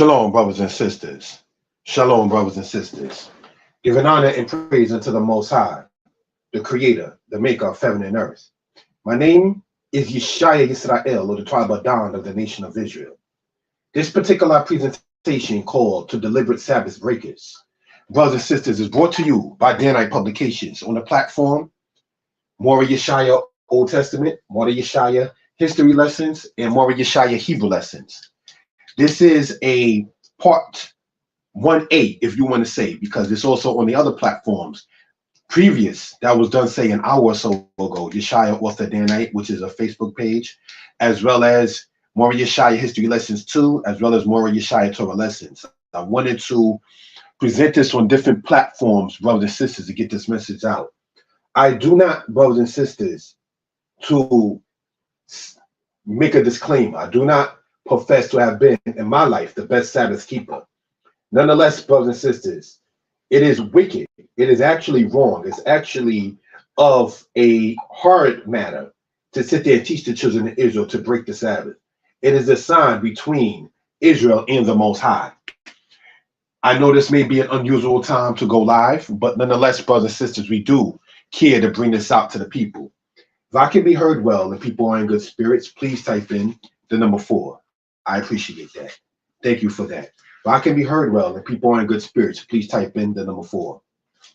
Shalom, brothers and sisters. Shalom, brothers and sisters. Giving honor and praise unto the Most High, the Creator, the Maker of heaven and earth. My name is Yeshaya Yisrael, or the tribe of Dan of the nation of Israel. This particular presentation called To Deliberate Sabbath Breakers, brothers and sisters, is brought to you by Danite Publications on the platform Mora Yeshaya Old Testament, Mora Yeshaya History Lessons, and Mora Yeshaya Hebrew Lessons. This is a part 1A, if you want to say, because it's also on the other platforms. Previous, that was done, say, an hour or so ago, Yeshaya Author Danite, which is a Facebook page, as well as Mora Yeshaya History Lessons 2, as well as Mora Yeshaya Torah Lessons. I wanted to present this on different platforms, brothers and sisters, to get this message out. I do not, brothers and sisters, to make a disclaimer. I do not profess to have been, in my life, the best Sabbath keeper. Nonetheless, brothers and sisters, it is wicked. It is actually wrong. It's actually of a hard matter to sit there and teach the children of Israel to break the Sabbath. It is a sign between Israel and the Most High. I know this may be an unusual time to go live, but nonetheless, brothers and sisters, we do care to bring this out to the people. If I can be heard well and people are in good spirits, please type in the number 4. I appreciate that. Thank you for that. If I can be heard well and people are in good spirits, please type in the number 4.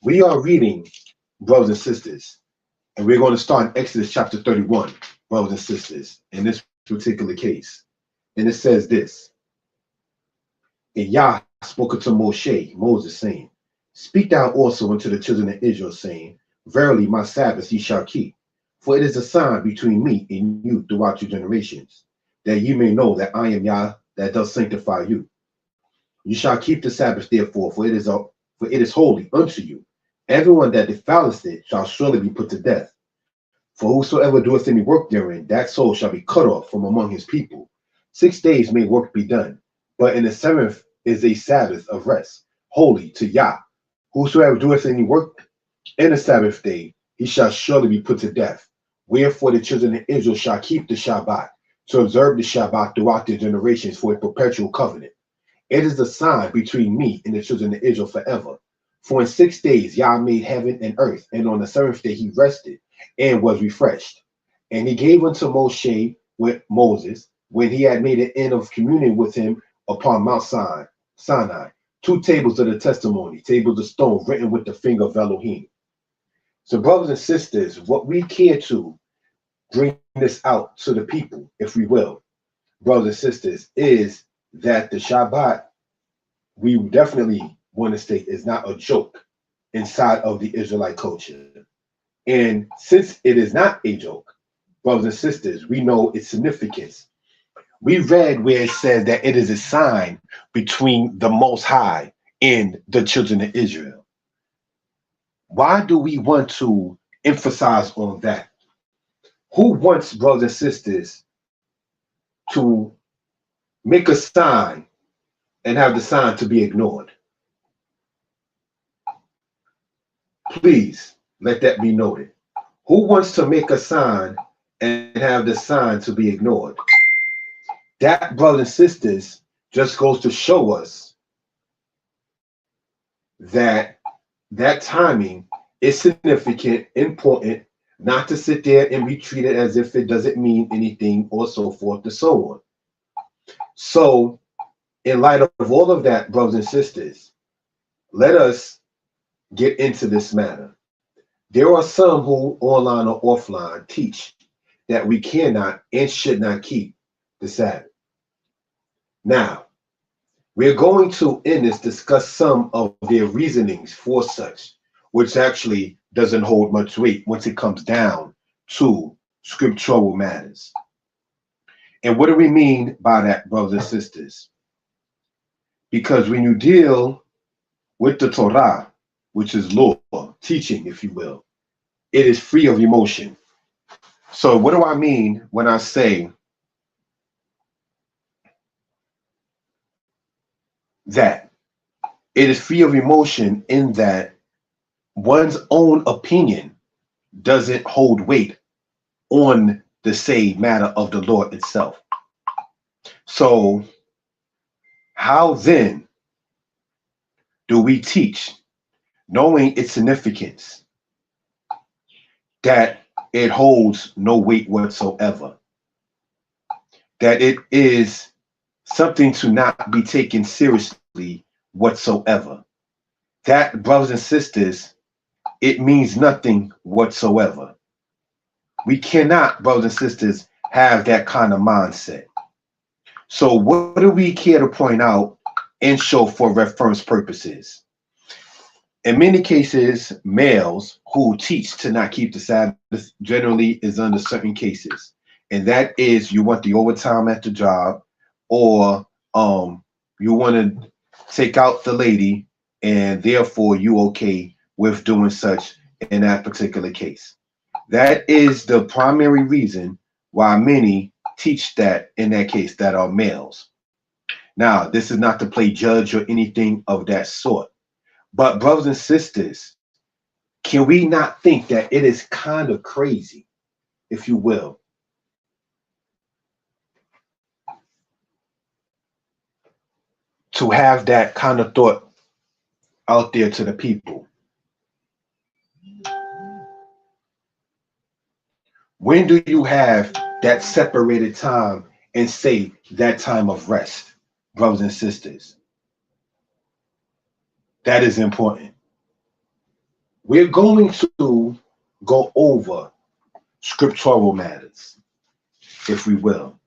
We are reading, brothers and sisters, and we're going to start in Exodus chapter 31, brothers and sisters, in this particular case. And it says this: And Yah spoke unto Moses, saying, Speak thou also unto the children of Israel, saying, Verily my Sabbath ye shall keep, for it is a sign between me and you throughout your generations, that ye may know that I am Yah that does sanctify you. You shall keep the Sabbath therefore, for it is holy unto you. Everyone that defileth it shall surely be put to death. For whosoever doeth any work therein, that soul shall be cut off from among his people. 6 days may work be done, but in the 7th is a Sabbath of rest, holy to Yah. Whosoever doeth any work in the Sabbath day, he shall surely be put to death. Wherefore the children of Israel shall keep the Shabbat, to observe the Shabbat throughout their generations for a perpetual covenant. It is the sign between me and the children of Israel forever. For in 6 days Yah made heaven and earth, and on the 7th day he rested and was refreshed. And he gave unto Moses, when he had made an end of communion with him upon Mount Sinai, 2 tables of the testimony, tables of stone written with the finger of Elohim. So, brothers and sisters, what we care to bring this out to the people, if we will, brothers and sisters, is that the Shabbat, we definitely want to state, is not a joke inside of the Israelite culture. And since it is not a joke, brothers and sisters, we know its significance. We read where it says that it is a sign between the Most High and the children of Israel. Why do we want to emphasize on that? Who wants, brothers and sisters, to make a sign and have the sign to be ignored? Please let that be noted. Who wants to make a sign and have the sign to be ignored? That, brothers and sisters, just goes to show us that that timing is significant, important, not to sit there and be treated as if it doesn't mean anything, or so forth and so on. So, in light of all of that, brothers and sisters, let us get into this matter. There are some who, online or offline, teach that we cannot and should not keep the Sabbath. Now, we're going to, in this, discuss some of their reasonings for such, which actually doesn't hold much weight once it comes down to scriptural matters. And what do we mean by that, brothers and sisters? Because when you deal with the Torah, which is law, teaching, if you will, it is free of emotion. So what do I mean when I say that it is free of emotion, in that one's own opinion doesn't hold weight on the say matter of the Lord itself? So How then do we teach, knowing its significance, that it holds no weight whatsoever, that it is something to not be taken seriously whatsoever? That, brothers and sisters, it means nothing whatsoever. We cannot, brothers and sisters, have that kind of mindset. So what do we care to point out and show for reference purposes? In many cases, males who teach to not keep the Sabbath generally is under certain cases. And that is, you want the overtime at the job, or you want to take out the lady, and therefore you okay with doing such in that particular case. That is the primary reason why many teach that in that case that are males. Now, this is not to play judge or anything of that sort. But brothers and sisters, can we not think that it is kind of crazy, if you will, to have that kind of thought out there to the people? When do you have that separated time and say that time of rest, brothers and sisters? That is important. We're going to go over scriptural matters, if we will.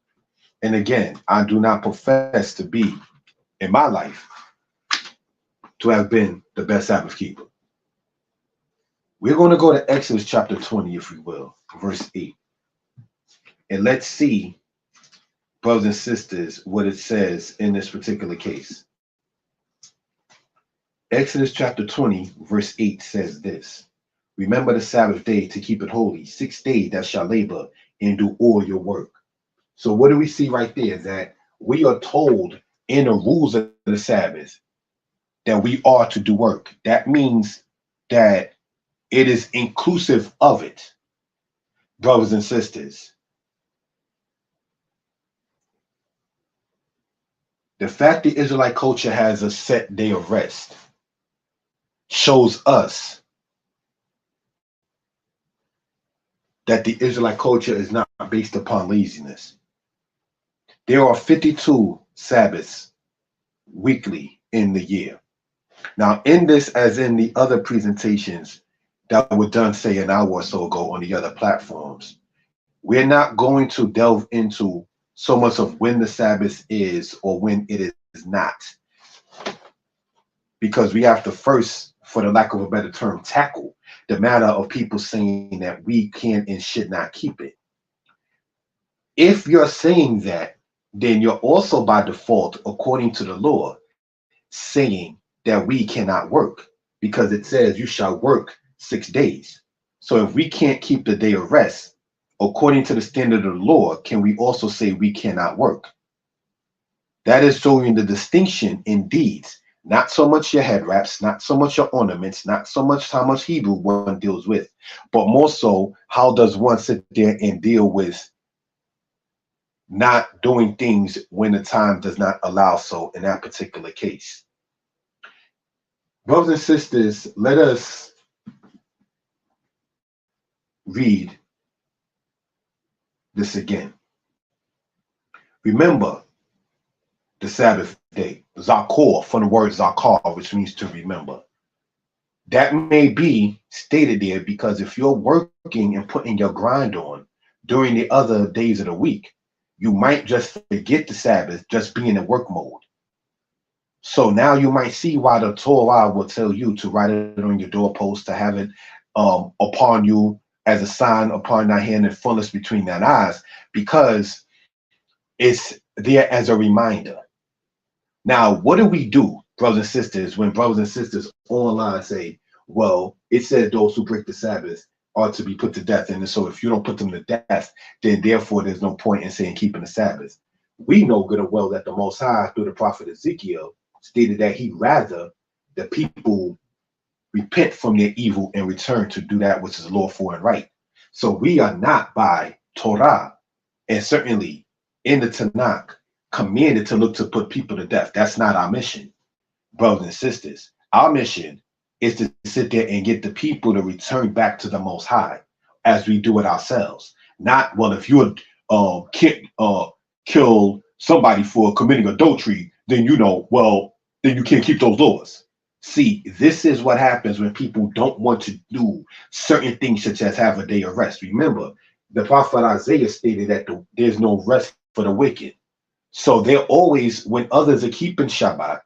And again, I do not profess to be, in my life, to have been the best Sabbath keeper. We're going to go to Exodus chapter 20, if we will, verse 8. And let's see, brothers and sisters, what it says in this particular case. Exodus chapter 20, verse 8 says this: remember the Sabbath day to keep it holy. 6 days that shall labor and do all your work. So what do we see right there? That we are told in the rules of the Sabbath that we are to do work. That means that it is inclusive of it, brothers and sisters. The fact the Israelite culture has a set day of rest shows us that the Israelite culture is not based upon laziness. There are 52 Sabbaths weekly in the year. Now, in this, as in the other presentations that were done, say, an hour or so ago on the other platforms, we're not going to delve into so much of when the Sabbath is or when it is not, because we have to first, for the lack of a better term, tackle the matter of people saying that we can and should not keep it. If you're saying that, then you're also by default, according to the law, saying that we cannot work, because it says you shall work 6 days. So if we can't keep the day of rest, according to the standard of the law, can we also say we cannot work? That is showing the distinction in deeds, not so much your head wraps, not so much your ornaments, not so much how much Hebrew one deals with, but more so how does one sit there and deal with not doing things when the time does not allow so in that particular case. Brothers and sisters, let us read this again. Remember the Sabbath day, Zakor, from the word Zakar, which means to remember. That may be stated there because if you're working and putting your grind on during the other days of the week, you might just forget the Sabbath, just being in work mode. So now you might see why the Torah will tell you to write it on your doorpost, to have it upon you as a sign upon thy hand and fullness between thine eyes, because it's there as a reminder. Now, what do we do, brothers and sisters, when brothers and sisters online say, well, it said those who break the Sabbath are to be put to death, and so if you don't put them to death, then therefore there's no point in saying keeping the Sabbath? We know good and well that the Most High, through the prophet Ezekiel, stated that he'd rather the people repent from their evil and return to do that which is lawful and right. So we are not by Torah, and certainly in the Tanakh, commanded to look to put people to death. That's not our mission, brothers and sisters. Our mission is to sit there and get the people to return back to the Most High as we do it ourselves. Not, well, if you kill somebody for committing adultery, then then you can't keep those laws. See, this is what happens when people don't want to do certain things, such as have a day of rest. Remember, the prophet Isaiah stated that there's no rest for the wicked. So they're always, when others are keeping Shabbat,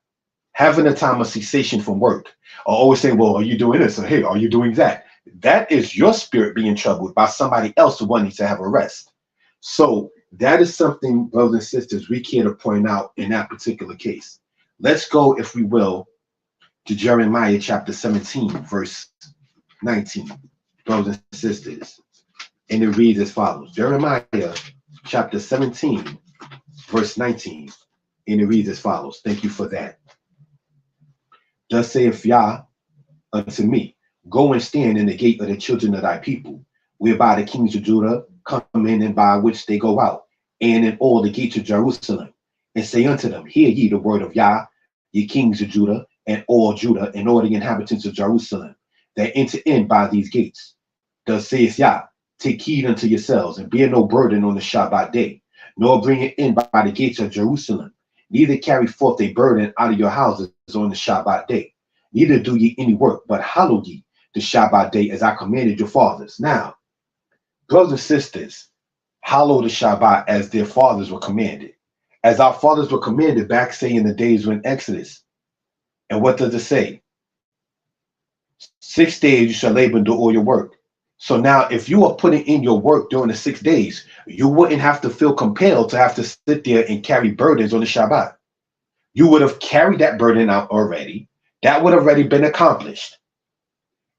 having a time of cessation from work, or always saying, well, are you doing this? Or hey, are you doing that? That is your spirit being troubled by somebody else wanting to have a rest. So that is something, brothers and sisters, we care to point out in that particular case. Let's go, if we will, to Jeremiah chapter 17, verse 19, brothers and sisters. And it reads as follows. Jeremiah chapter 17, verse 19. And it reads as follows. Thank you for that. Thus saith Yah unto me, go and stand in the gate of the children of thy people, whereby the kings of Judah come in and by which they go out, and in all the gates of Jerusalem, and say unto them, hear ye the word of Yah, ye kings of Judah, and all the inhabitants of Jerusalem, that enter in by these gates. Thus saith Yah, take heed unto yourselves, and bear no burden on the Shabbat day, nor bring it in by the gates of Jerusalem, neither carry forth a burden out of your houses on the Shabbat day, neither do ye any work, but hallow ye the Shabbat day as I commanded your fathers. Now, brothers and sisters, hallow the Shabbat as their fathers were commanded. As our fathers were commanded back, say, in the days when Exodus. And what does it say? 6 days you shall labor and do all your work. So now, if you are putting in your work during the 6 days, you wouldn't have to feel compelled to have to sit there and carry burdens on the Shabbat. You would have carried that burden out already. That would have already been accomplished.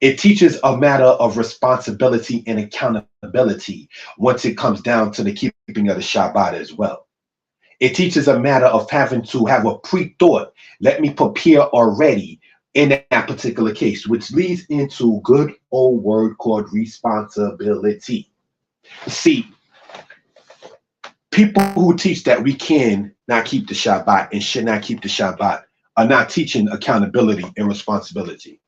It teaches a matter of responsibility and accountability once it comes down to the keeping of the Shabbat as well. It teaches a matter of having to have a pre-thought. Let me prepare already in that particular case, which leads into good old word called responsibility. See, people who teach that we can not keep the Shabbat and should not keep the Shabbat are not teaching accountability and responsibility.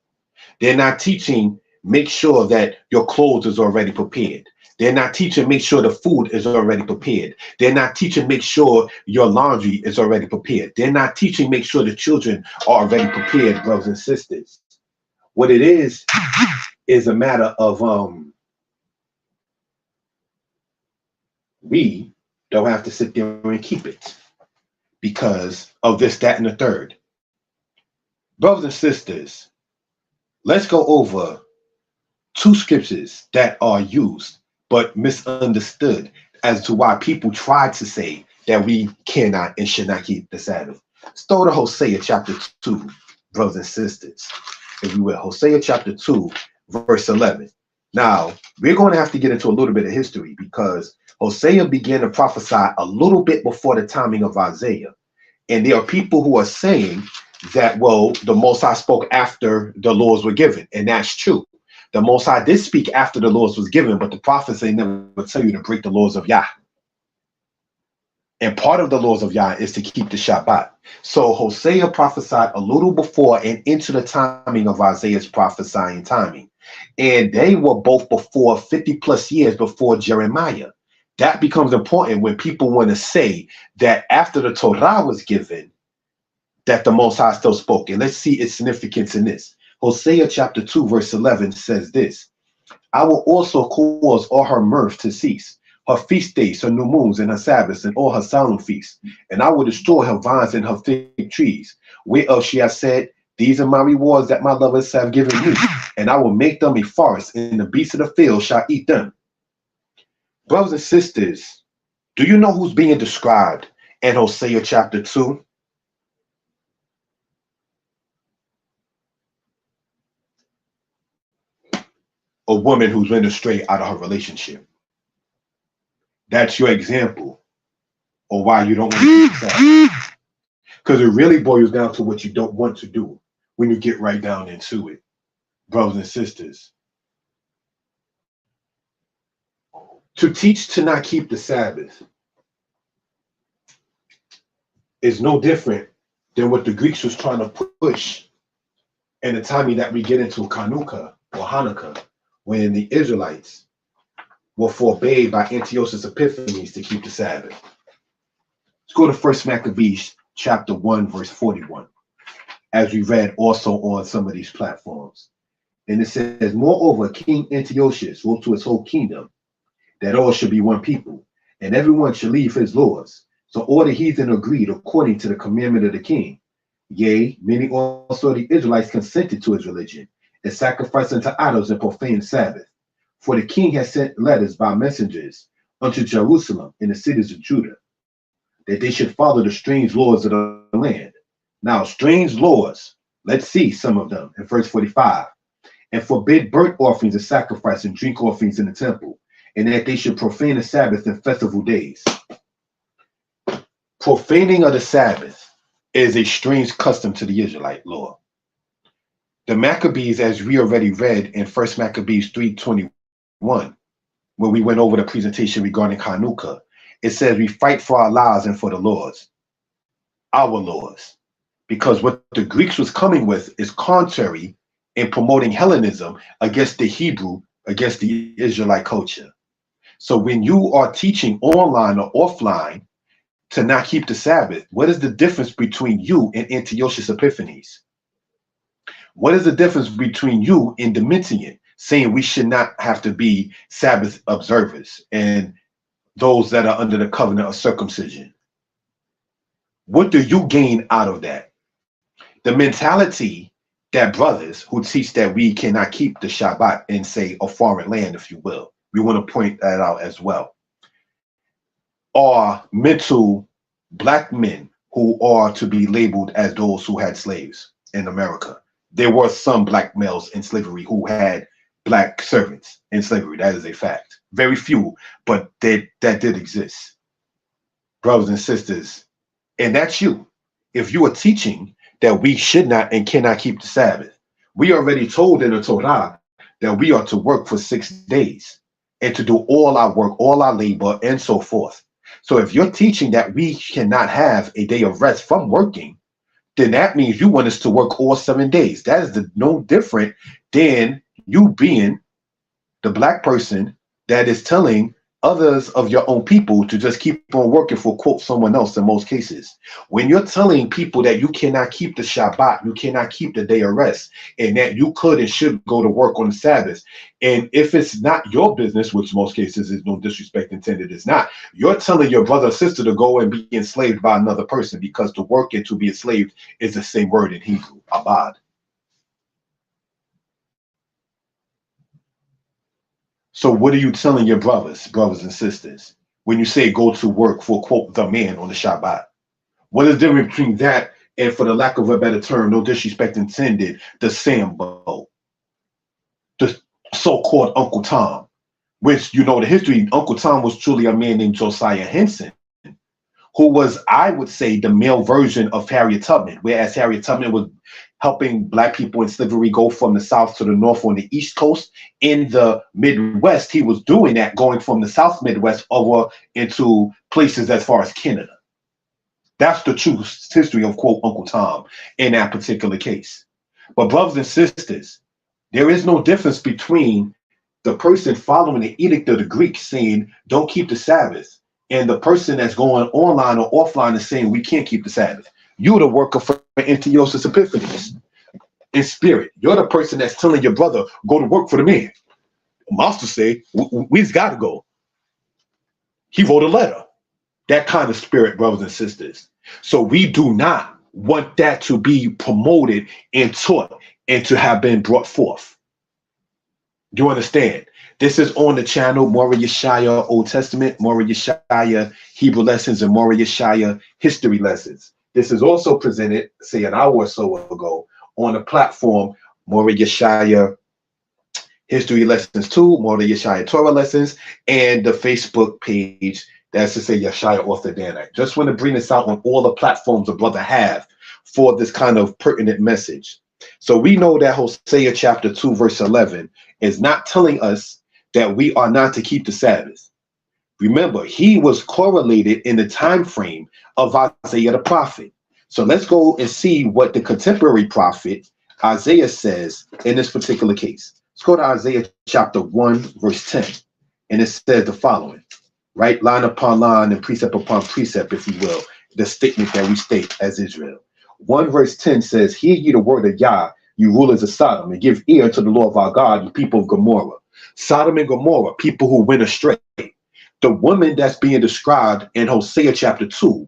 They're not teaching make sure that your clothes is already prepared. They're not teaching make sure the food is already prepared. They're not teaching make sure your laundry is already prepared. They're not teaching make sure the children are already prepared, brothers and sisters. What it is a matter of we don't have to sit there and keep it because of this, that, and the third. Brothers and sisters, let's go over two scriptures that are used but misunderstood as to why people try to say that we cannot and should not keep the Sabbath. Let's go to Hosea chapter 2, brothers and sisters, if you will. Hosea chapter 2, verse 11. Now, we're going to have to get into a little bit of history because Hosea began to prophesy a little bit before the timing of Isaiah. And there are people who are saying that, well, the Most High spoke after the laws were given. And that's true. The Most High did speak after the laws was given, but the prophets, they never tell you to break the laws of Yah. And part of the laws of Yah is to keep the Shabbat. So Hosea prophesied a little before and into the timing of Isaiah's prophesying timing. And they were both before 50 plus years before Jeremiah. That becomes important when people want to say that after the Torah was given, that the Most High still spoke. And let's see its significance in this. Hosea chapter 2, verse 11 says this: I will also cause all her mirth to cease, her feast days, her new moons, and her Sabbaths, and all her solemn feasts. And I will destroy her vines and her fig trees, whereof she has said, these are my rewards that my lovers have given me, and I will make them a forest, and the beasts of the field shall eat them. Brothers and sisters, do you know who's being described in Hosea chapter 2? A woman who's been astray out of her relationship. That's your example of why you don't want to keep Sabbath. Because it really boils down to what you don't want to do when you get right down into it, brothers and sisters. To teach to not keep the Sabbath is no different than what the Greeks was trying to push in the timing that we get into Hanukkah or Hanukkah, when the Israelites were forbade by Antiochus Epiphanes to keep the Sabbath. Let's go to 1 Maccabees chapter 1, verse 41, as we read also on some of these platforms. And it says, moreover, King Antiochus wrote to his whole kingdom that all should be one people, and everyone should leave his laws. So all the heathen agreed according to the commandment of the king. Yea, many also of the Israelites consented to his religion, and sacrificed unto idols and profaned the Sabbath. For the king had sent letters by messengers unto Jerusalem and the cities of Judah, that they should follow the strange laws of the land. Now, strange laws, let's see some of them in verse 45. And forbid burnt offerings and sacrifice and drink offerings in the temple, and that they should profane the Sabbath and festival days. Profaning of the Sabbath is a strange custom to the Israelite law. The Maccabees, as we already read in 1 Maccabees 3:21, when we went over the presentation regarding Hanukkah, it says we fight for our lives and for the laws, our laws, because what the Greeks was coming with is contrary in promoting Hellenism against the Hebrew, against the Israelite culture. So when you are teaching online or offline to not keep the Sabbath, what is the difference between you and Antiochus Epiphanes? What is the difference between you and Domitian saying we should not have to be Sabbath observers and those that are under the covenant of circumcision? What do you gain out of that? The mentality that brothers who teach that we cannot keep the Shabbat in, say, a foreign land, if you will, we want to point that out as well, are mental black men who are to be labeled as those who had slaves in America. There were some black males in slavery who had black servants in slavery. That is a fact. Very few, but that did exist. Brothers and sisters, and that's you. If you are teaching that we should not and cannot keep the Sabbath, we already told in the Torah that we are to work for 6 days and to do all our work, all our labor, and so forth. So if you're teaching that we cannot have a day of rest from working, then that means you want us to work all 7 days. That is no different than you being the black person that is telling others of your own people to just keep on working for, quote, someone else in most cases. When you're telling people that you cannot keep the Shabbat, you cannot keep the day of rest, and that you could and should go to work on the Sabbath, and if it's not your business, which most cases is no disrespect intended, it's not, you're telling your brother or sister to go and be enslaved by another person, because to work and to be enslaved is the same word in Hebrew, abad. So what are you telling your brothers and sisters, when you say go to work for, quote, the man on the Shabbat? What is the difference between that and, for the lack of a better term, no disrespect intended, the Sambo, the so-called Uncle Tom, which, you know, the history, Uncle Tom was truly a man named Josiah Henson, who was, I would say, the male version of Harriet Tubman, whereas Harriet Tubman was helping black people in slavery go from the South to the North on the East Coast. In the Midwest, he was doing that, going from the South Midwest over into places as far as Canada. That's the true history of, quote, Uncle Tom in that particular case. But brothers and sisters, there is no difference between the person following the edict of the Greeks saying don't keep the Sabbath and the person that's going online or offline and saying we can't keep the Sabbath. You're the worker for Antiochus Epiphanes in spirit. You're the person that's telling your brother, go to work for the man. Master say, we've got to go. He wrote a letter. That kind of spirit, brothers and sisters. So we do not want that to be promoted and taught and to have been brought forth. Do you understand? This is on the channel, Mora Yeshaya Old Testament, Mora Yeshaya Hebrew Lessons, and Mora Yeshaya History Lessons. This is also presented, say, an hour or so ago on the platform, Mora Yeshaya History Lessons 2, Mora Yeshaya Torah Lessons, and the Facebook page, that's to say Yeshaya Author Danite. Just want to bring this out on all the platforms a brother have for this kind of pertinent message. So we know that Hosea chapter 2, verse 11 is not telling us that we are not to keep the Sabbath. Remember, he was correlated in the time frame of Isaiah the prophet. So let's go and see what the contemporary prophet Isaiah says in this particular case. Let's go to Isaiah chapter 1, verse 10. And it says the following, right? Line upon line and precept upon precept, if you will, the statement that we state as Israel. 1 verse 10 says, hear ye the word of Yah, you rulers of Sodom, and give ear to the law of our God, you people of Gomorrah. Sodom and Gomorrah, people who went astray. The woman that's being described in Hosea chapter 2,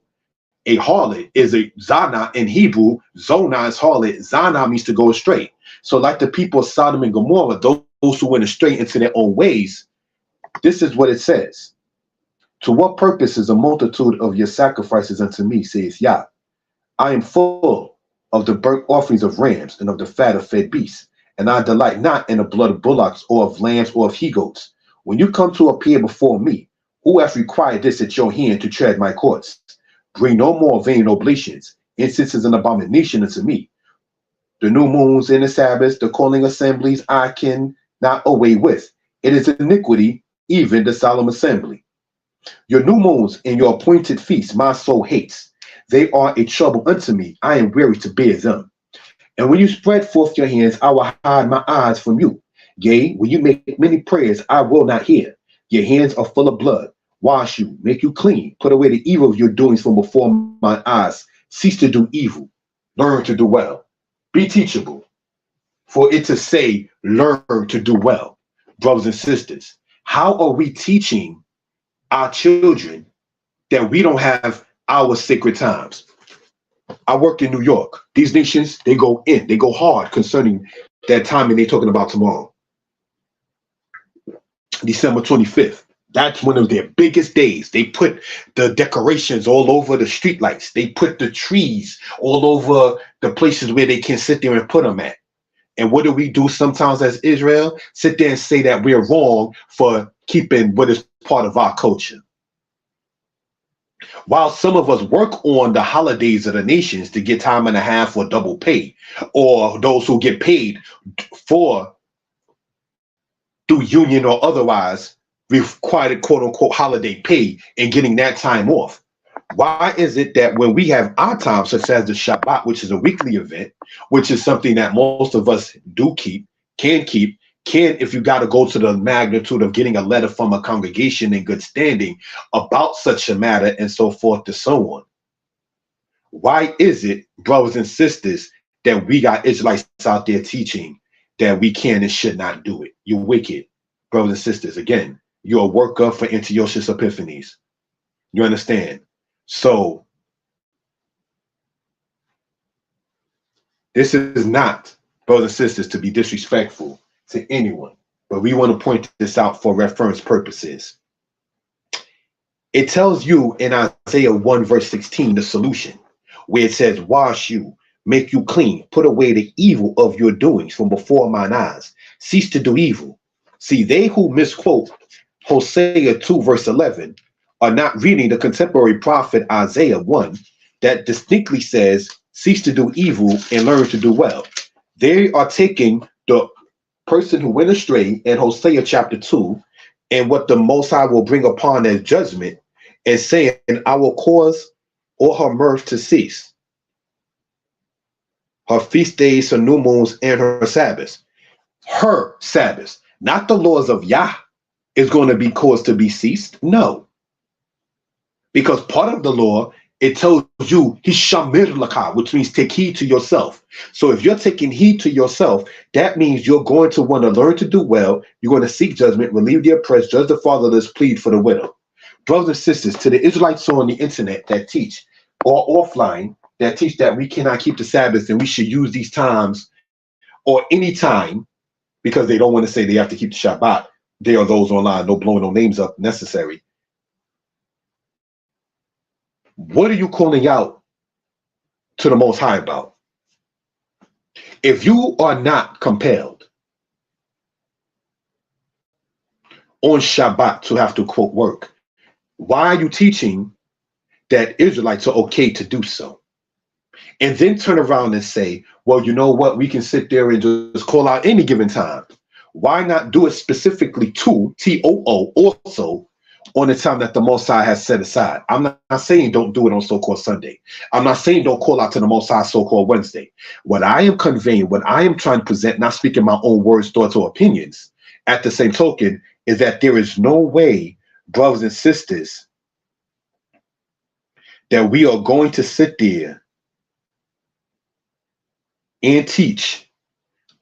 a harlot, is a Zana in Hebrew. Zonah is harlot. Zana means to go astray. So like the people of Sodom and Gomorrah, those who went astray into their own ways, this is what it says. To what purpose is a multitude of your sacrifices unto me, says Yah? I am full of the burnt offerings of rams and of the fat of fed beasts, and I delight not in the blood of bullocks or of lambs or of he-goats. When you come to appear before me, who hath required this at your hand to tread my courts? Bring no more vain oblations. Incense is an abomination unto me. The new moons and the Sabbaths, the calling assemblies, I can not away with. It is iniquity, even the solemn assembly. Your new moons and your appointed feasts, my soul hates. They are a trouble unto me. I am weary to bear them. And when you spread forth your hands, I will hide my eyes from you. Yea, when you make many prayers, I will not hear. Your hands are full of blood. Wash you, make you clean. Put away the evil of your doings from before my eyes. Cease to do evil. Learn to do well. Be teachable. For it to say, learn to do well. Brothers and sisters, how are we teaching our children that we don't have our sacred times? I work in New York. These nations, they go hard concerning that time, and they're talking about tomorrow, December 25th. That's one of their biggest days. They put the decorations all over the streetlights. They put the trees all over the places where they can sit there and put them at. And what do we do sometimes as Israel? Sit there and say that we're wrong for keeping what is part of our culture. While some of us work on the holidays of the nations to get time and a half or double pay, or those who get paid for through union or otherwise required quote unquote holiday pay and getting that time off. Why is it that when we have our time, such as the Shabbat, which is a weekly event, which is something that most of us do can, if you got to go to the magnitude of getting a letter from a congregation in good standing about such a matter and so forth and so on. Why is it, brothers and sisters, that we got Israelites out there teaching that we can and should not do it? You're wicked, brothers and sisters. Again, you're a worker for Antiochus Epiphanes. You understand? So this is not, brothers and sisters, to be disrespectful to anyone, but we want to point this out for reference purposes. It tells you in Isaiah 1 verse 16 the solution, where it says, wash you, make you clean, put away the evil of your doings from before mine eyes, cease to do evil. See, they who misquote Hosea 2 verse 11 are not reading the contemporary prophet Isaiah 1 that distinctly says, cease to do evil and learn to do well. They are taking the person who went astray in Hosea chapter 2 and what the Most High will bring upon as judgment and saying, I will cause all her mirth to cease, her feast days, her new moons, and her Sabbaths. Her Sabbaths, not the laws of Yah, is going to be caused to be ceased. No. Because part of the law, it tells you, Hishamir Laka, which means take heed to yourself. So if you're taking heed to yourself, that means you're going to want to learn to do well. You're going to seek judgment, relieve the oppressed, judge the fatherless, plead for the widow. Brothers and sisters, to the Israelites on the internet that teach, or offline, that teach that we cannot keep the Sabbath and we should use these times or any time because they don't want to say they have to keep the Shabbat. There are those online, no blowing no names up necessary. What are you calling out to the Most High about? If you are not compelled on Shabbat to have to quote work, why are you teaching that Israelites are okay to do so? And then turn around and say, well, you know what? We can sit there and just call out any given time. Why not do it specifically to TOO also on the time that the Most High has set aside. I'm not saying don't do it on so-called Sunday. I'm not saying don't call out to the Most High so-called Wednesday. What I am conveying, what I am trying to present, not speaking my own words, thoughts, or opinions, at the same token, is that there is no way, brothers and sisters, that we are going to sit there and teach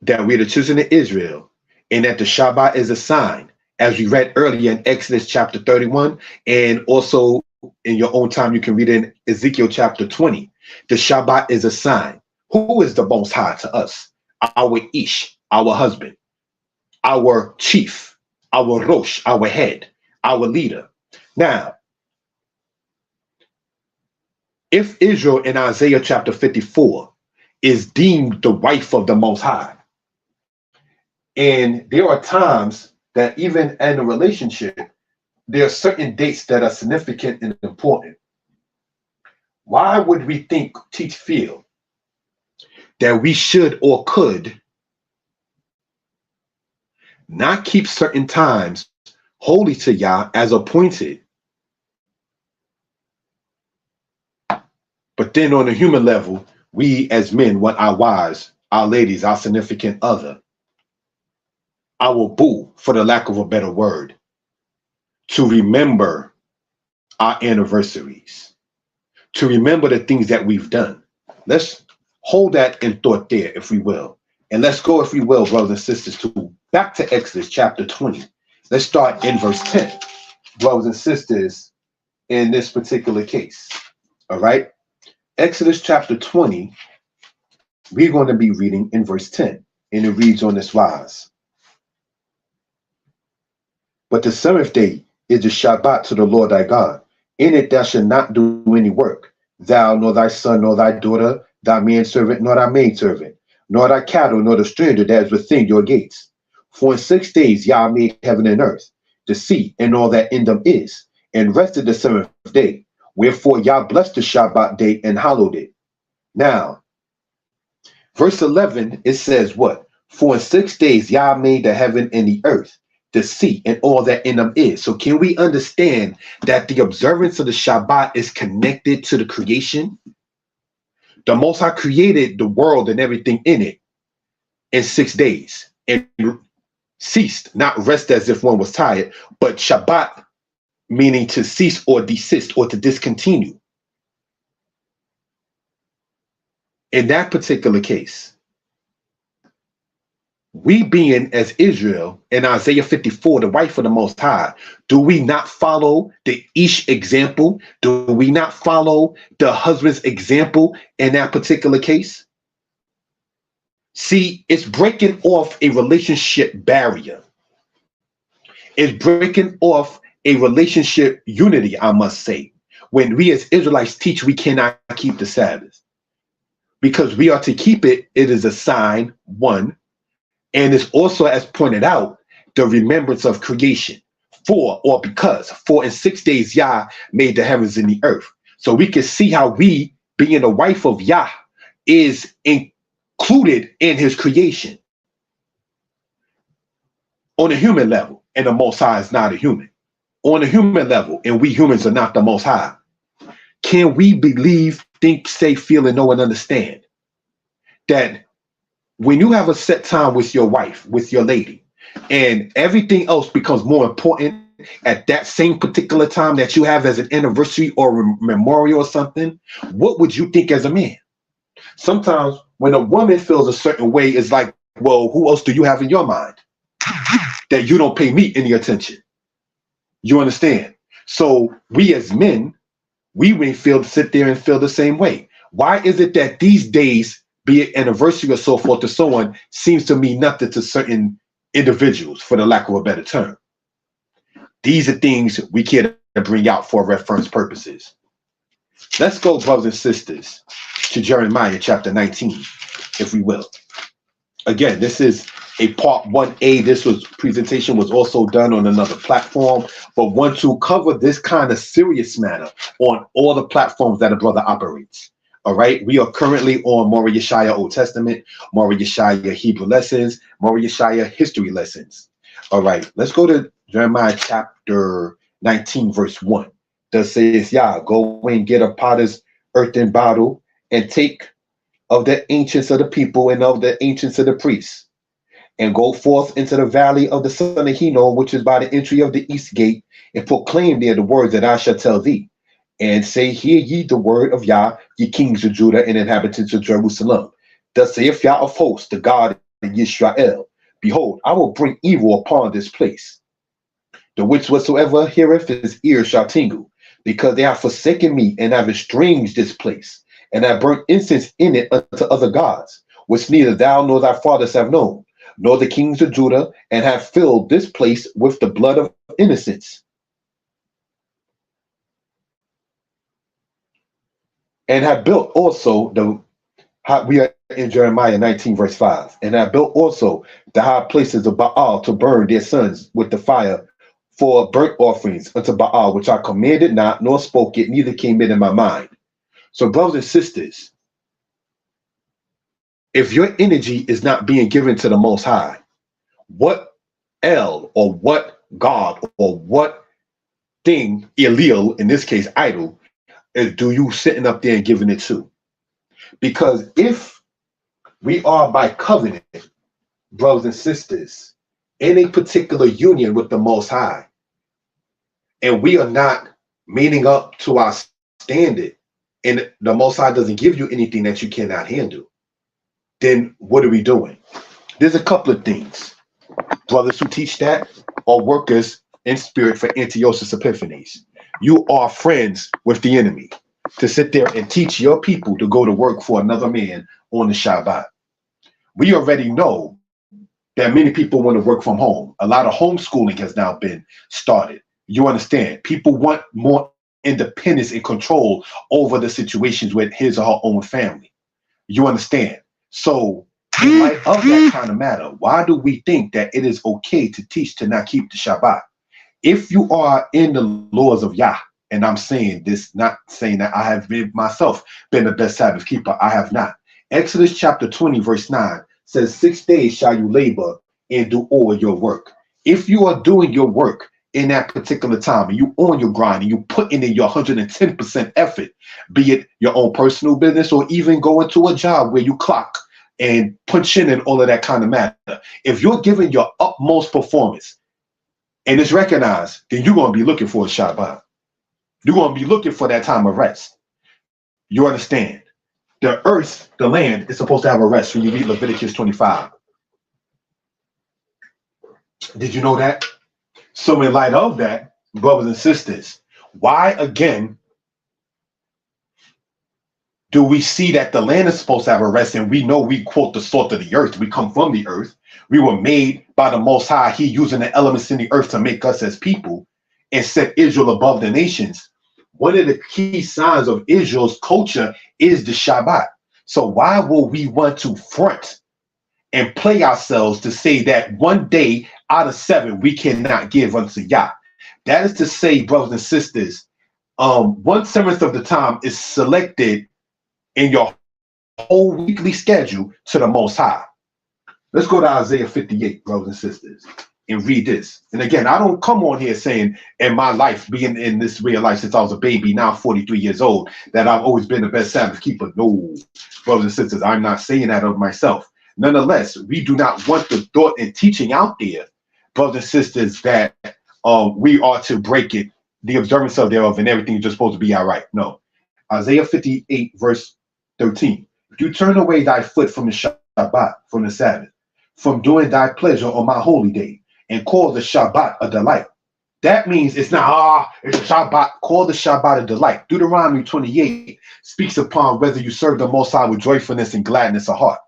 that we're the children of Israel and that the Shabbat is a sign, as we read earlier in Exodus chapter 31, and also in your own time, you can read in Ezekiel chapter 20. The Shabbat is a sign. Who is the Most High to us? Our Ish, our husband, our chief, our Rosh, our head, our leader. Now, if Israel in Isaiah chapter 54 is deemed the wife of the Most High, and there are times that even in a relationship, there are certain dates that are significant and important. Why would we feel that we should or could not keep certain times holy to Yah as appointed, but then on a human level, we as men want our wives, our ladies, our significant other, our boo, for the lack of a better word, to remember our anniversaries, to remember the things that we've done. Let's hold that in thought there, if we will. And let's go, if we will, brothers and sisters, to back to Exodus chapter 20. Let's start in verse 10, brothers and sisters, in this particular case. All right? Exodus chapter 20, we're going to be reading in verse 10, and it reads on this wise. But the seventh day is the Shabbat to the Lord thy God. In it thou shalt not do any work, thou, nor thy son, nor thy daughter, thy manservant, nor thy maidservant, nor thy cattle, nor the stranger that is within your gates. For in 6 days Yah made heaven and earth, the sea, and all that in them is, and rested the seventh day. Wherefore Yah blessed the Shabbat day and hallowed it. Now, verse 11, it says what? For in 6 days Yah made the heaven and the earth, the sea, and all that in them is. So can we understand that the observance of the Shabbat is connected to the creation? The Most High created the world and everything in it in 6 days and ceased, not rest as if one was tired, but Shabbat meaning to cease or desist or to discontinue. In that particular case, we being as Israel in Isaiah 54, the wife of the Most High, do we not follow the Ish example? Do we not follow the husband's example in that particular case? See, it's breaking off a relationship barrier. It's breaking off a relationship unity, I must say, when we as Israelites teach we cannot keep the Sabbath. Because we are to keep it, it is a sign, one, and it's also, as pointed out, the remembrance of creation. For in 6 days Yah made the heavens and the earth. So we can see how we, being the wife of Yah, is included in his creation on a human level, and the Most High is not a human. On a human level, and we humans are not the Most High. Can we believe, think, say, feel, and know and understand that when you have a set time with your wife, with your lady, and everything else becomes more important at that same particular time that you have as an anniversary or a memorial or something, what would you think as a man? Sometimes when a woman feels a certain way, it's like, well, who else do you have in your mind that you don't pay me any attention? You understand? So we as men, we may sit there and feel the same way. Why is it that these days, be it anniversary or so forth or so on, seems to mean nothing to certain individuals, for the lack of a better term? These are things we can't bring out for reference purposes. Let's go, brothers and sisters, to Jeremiah chapter 19, if we will. Again, this is a part 1A. This presentation was also done on another platform, but want to cover this kind of serious matter on all the platforms that a brother operates. All right, we are currently on Mora Yeshaya Old Testament, Mora Yeshaya Hebrew lessons, Mora Yeshaya history lessons. All right, let's go to Jeremiah chapter 19 verse 1. Thus says Yah, go and get a potter's earthen bottle and take of the ancients of the people and of the ancients of the priests, and go forth into the valley of the son of Hinnom, which is by the entry of the east gate, and proclaim there the words that I shall tell thee. And say, hear ye the word of Yah, ye kings of Judah and inhabitants of Jerusalem. Thus saith Yah of hosts, the God of Yisrael, behold, I will bring evil upon this place, the which whatsoever heareth his ears shall tingle, because they have forsaken me and have estranged this place, and have burnt incense in it unto other gods, which neither thou nor thy fathers have known, nor the kings of Judah, and have filled this place with the blood of innocents. And have built also we are in Jeremiah 19 verse 5, and have built also the high places of Baal to burn their sons with the fire for burnt offerings unto Baal, which I commanded not, nor spoke it, neither came it in my mind. So brothers and sisters, if your energy is not being given to the Most High, what El or what God or what thing, Elil, in this case idol, do you sitting up there and giving it to? Because if we are by covenant, brothers and sisters, in a particular union with the Most High, and we are not meeting up to our standard, and the Most High doesn't give you anything that you cannot handle, then what are we doing? There's a couple of things. Brothers who teach that are workers in spirit for Antiochus Epiphanes. You are friends with the enemy to sit there and teach your people to go to work for another man on the Shabbat. We already know that many people want to work from home. A lot of homeschooling has now been started. You understand? People want more independence and control over the situations with his or her own family. You understand? So in light of that kind of matter, why do we think that it is okay to teach to not keep the Shabbat? If you are in the laws of Yah, and I'm saying this, not saying that I have been myself been the best Sabbath keeper, I have not. Exodus chapter 20 verse 9 says, 6 days shall you labor and do all your work. If you are doing your work in that particular time, and you on your grind, and you putting in your 110% effort, be it your own personal business or even going to a job where you clock and punch in and all of that kind of matter. If you're giving your utmost performance and it's recognized, then you're going to be looking for a Shabbat. You're going to be looking for that time of rest. You understand? The earth, the land, is supposed to have a rest when you read Leviticus 25. Did you know that? So in light of that, brothers and sisters, why again do we see that the land is supposed to have a rest, and we know we quote the salt of the earth, we come from the earth, we were made by the Most High, he using the elements in the earth to make us as people and set Israel above the nations. One of the key signs of Israel's culture is the Shabbat. So why will we want to front and play ourselves to say that one day out of 7 we cannot give unto Yah? That is to say, brothers and sisters, 1/7 of the time is selected in your whole weekly schedule to the Most High. Let's go to Isaiah 58, brothers and sisters, and read this. And again, I don't come on here saying in my life, being in this real life since I was a baby, now 43 years old, that I've always been the best Sabbath keeper. No, brothers and sisters, I'm not saying that of myself. Nonetheless, we do not want the thought and teaching out there, brothers and sisters, that we are to break it, the observance of thereof, and everything is just supposed to be all right. No. Isaiah 58, verse 13. If you turn away thy foot from the Shabbat, from the Sabbath, from doing thy pleasure on my holy day, and call the Shabbat a delight. That means it's not, it's a Shabbat. Call the Shabbat a delight. Deuteronomy 28 speaks upon whether you serve the Most High with joyfulness and gladness of heart.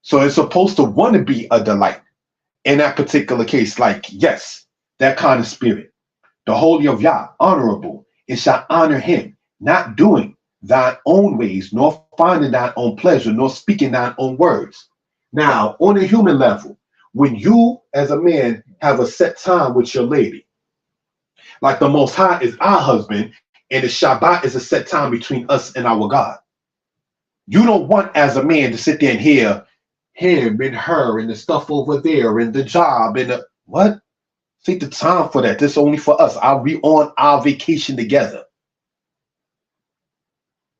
So it's supposed to want to be a delight. In that particular case, like, yes, that kind of spirit. The holy of Yah, honorable, it shall honor him, not doing thine own ways, nor finding thine own pleasure, nor speaking thine own words. Now, on a human level, when you as a man have a set time with your lady, like the Most High is our husband, and the Shabbat is a set time between us and our God. You don't want as a man to sit there and hear him and her and the stuff over there and the job and the what? Take the time for that. This is only for us. Are we on our vacation together?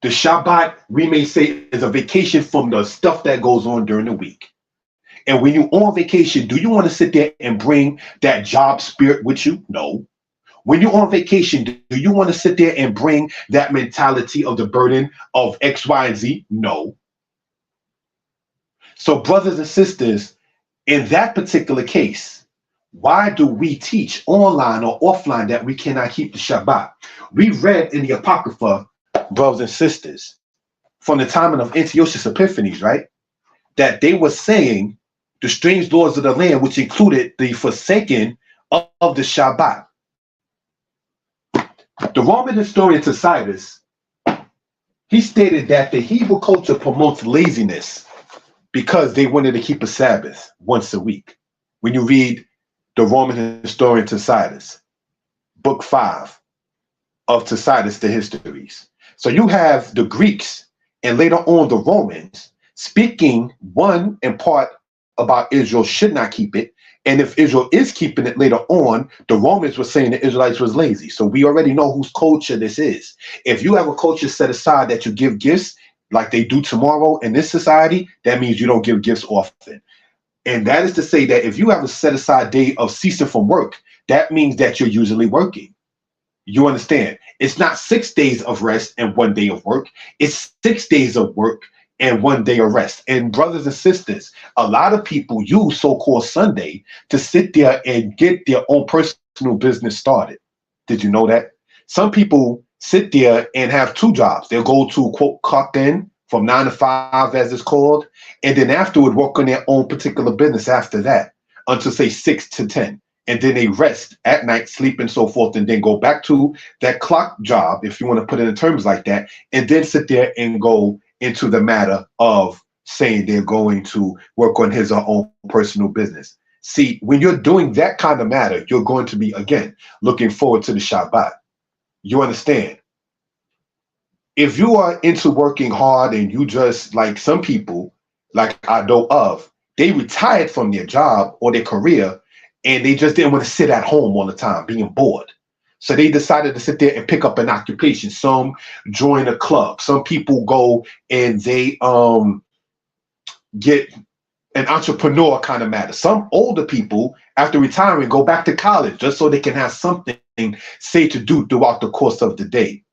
The Shabbat, we may say, is a vacation from the stuff that goes on during the week. And when you're on vacation, do you want to sit there and bring that job spirit with you? No. When you're on vacation, do you want to sit there and bring that mentality of the burden of X, Y, and Z? No. So brothers and sisters, in that particular case, why do we teach online or offline that we cannot keep the Shabbat? We read in the Apocrypha, brothers and sisters, from the time of Antiochus Epiphanes, right, that they were saying the strange laws of the land, which included the forsaking of the Shabbat. The Roman historian Tacitus, he stated that the Hebrew culture promotes laziness because they wanted to keep a Sabbath once a week. When you read the Roman historian Tacitus, book 5 of Tacitus, the Histories. So you have the Greeks and later on the Romans speaking, one in part about Israel should not keep it. And if Israel is keeping it later on, the Romans were saying the Israelites was lazy. So we already know whose culture this is. If you have a culture set aside that you give gifts like they do tomorrow in this society, that means you don't give gifts often. And that is to say that if you have a set aside day of ceasing from work, that means that you're usually working. You understand? It's not 6 days of rest and 1 day of work. It's 6 days of work and 1 day of rest. And brothers and sisters, a lot of people use so-called Sunday to sit there and get their own personal business started. Did you know that? Some people sit there and have 2 jobs. They'll go to, quote, clock in from 9 to 5, as it's called, and then afterward work on their own particular business after that until, say, 6 to 10. And then they rest at night, sleep and so forth, and then go back to that clock job, if you want to put it in terms like that, and then sit there and go into the matter of saying they're going to work on his or her own personal business. See, when you're doing that kind of matter, you're going to be, again, looking forward to the Shabbat. You understand? If you are into working hard and you just, like some people, like I know of, they retired from their job or their career and they just didn't want to sit at home all the time being bored. So they decided to sit there and pick up an occupation. Some join a club. Some people go and they get an entrepreneur kind of matter. Some older people, after retiring, go back to college just so they can have something, say, to do throughout the course of the day.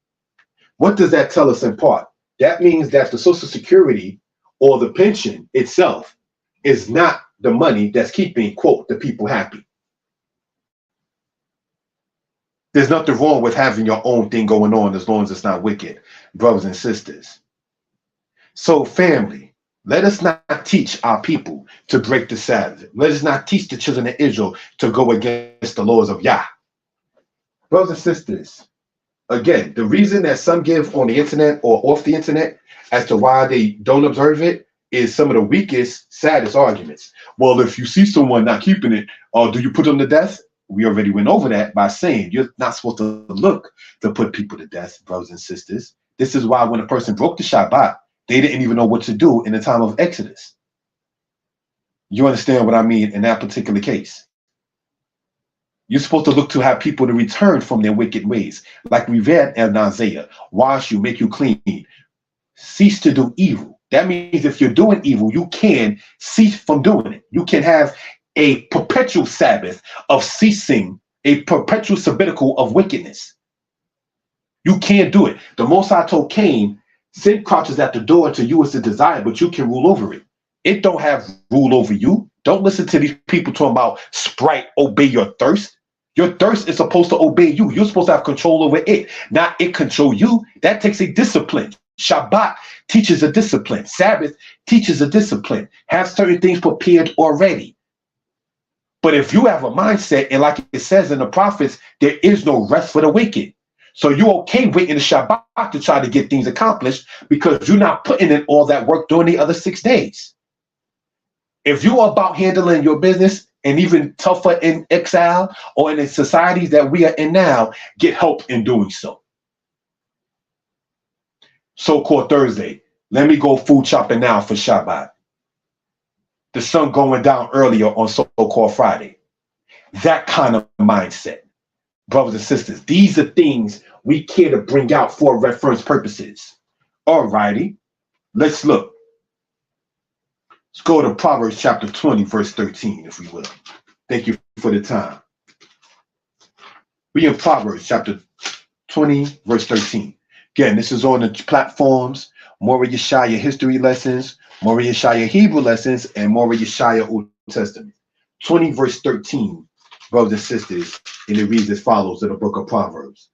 What does that tell us in part? That means that the Social Security or the pension itself is not the money that's keeping, quote, the people happy. There's nothing wrong with having your own thing going on as long as it's not wicked, brothers and sisters. So family, let us not teach our people to break the Sabbath. Let us not teach the children of Israel to go against the laws of Yah. Brothers and sisters, again, the reason that some give on the internet or off the internet as to why they don't observe it is some of the weakest, saddest arguments. Well, if you see someone not keeping it, do you put them to death? We already went over that by saying you're not supposed to look to put people to death, brothers and sisters. This is why when a person broke the Shabbat, they didn't even know what to do in the time of Exodus. You understand what I mean in that particular case? You're supposed to look to have people to return from their wicked ways. Like we read in Isaiah, wash you, make you clean, cease to do evil. That means if you're doing evil, you can cease from doing it. You can have a perpetual Sabbath of ceasing, a perpetual sabbatical of wickedness. You can't do it. The Most High told Cain, sin crouches at the door to you as the desire, but you can rule over it. It don't have rule over you. Don't listen to these people talking about Sprite, obey your thirst. Your thirst is supposed to obey you. You're supposed to have control over it, not it control you. That takes a discipline. Shabbat teaches a discipline. Sabbath teaches a discipline. Have certain things prepared already. But if you have a mindset, and like it says in the prophets, there is no rest for the wicked. So you're okay waiting the Shabbat to try to get things accomplished because you're not putting in all that work during the other 6 days. If you're about handling your business, and even tougher in exile or in the societies that we are in now, get help in doing so. So-called Thursday, let me go food shopping now for Shabbat. The sun going down earlier on so-called Friday. that kind of mindset. Brothers and sisters, these are things we care to bring out for reference purposes. All righty, let's look. Let's go to Proverbs chapter 20, verse 13, if we will. Thank you for the time. We in Proverbs chapter 20, verse 13. Again, this is on the platforms, Mora Yeshaya history lessons, Mora Yeshaya Hebrew lessons, and Mora Yeshaya Old Testament. 20, verse 13, brothers and sisters, and it reads as follows in the book of Proverbs.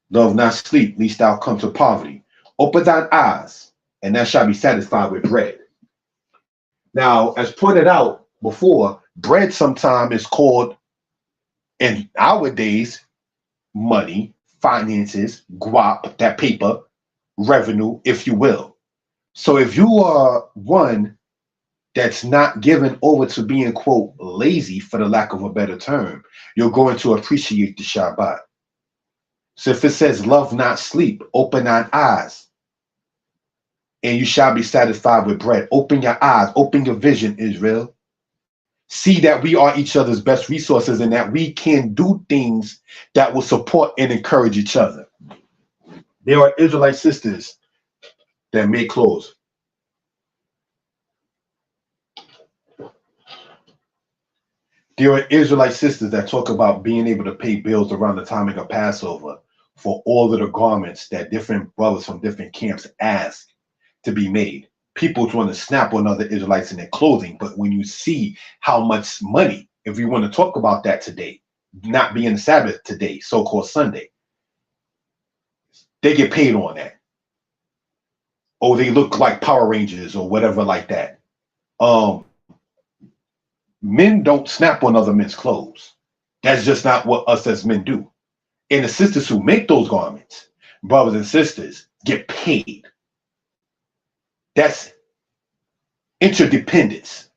Love not sleep, lest thou come to poverty. Open thine eyes, and thou shalt be satisfied with bread. Now, as pointed out before, bread sometimes is called, in our days, money, finances, guap, that paper, revenue, if you will. So if you are one that's not given over to being, quote, lazy, for the lack of a better term, you're going to appreciate the Shabbat. So if it says, love not sleep, open thine eyes, and you shall be satisfied with bread. Open your eyes, open your vision, Israel. See that we are each other's best resources and that we can do things that will support and encourage each other. There are Israelite sisters that make clothes. There are Israelite sisters that talk about being able to pay bills around the timing of Passover for all of the garments that different brothers from different camps ask to be made. People want to snap on other Israelites in their clothing, but when you see how much money, if we want to talk about that today, not being the Sabbath today, so-called Sunday, they get paid on that. Or they look like Power Rangers or whatever like that. Men don't snap on other men's clothes. That's just not what us as men do. And the sisters who make those garments, brothers and sisters, get paid. That's interdependence.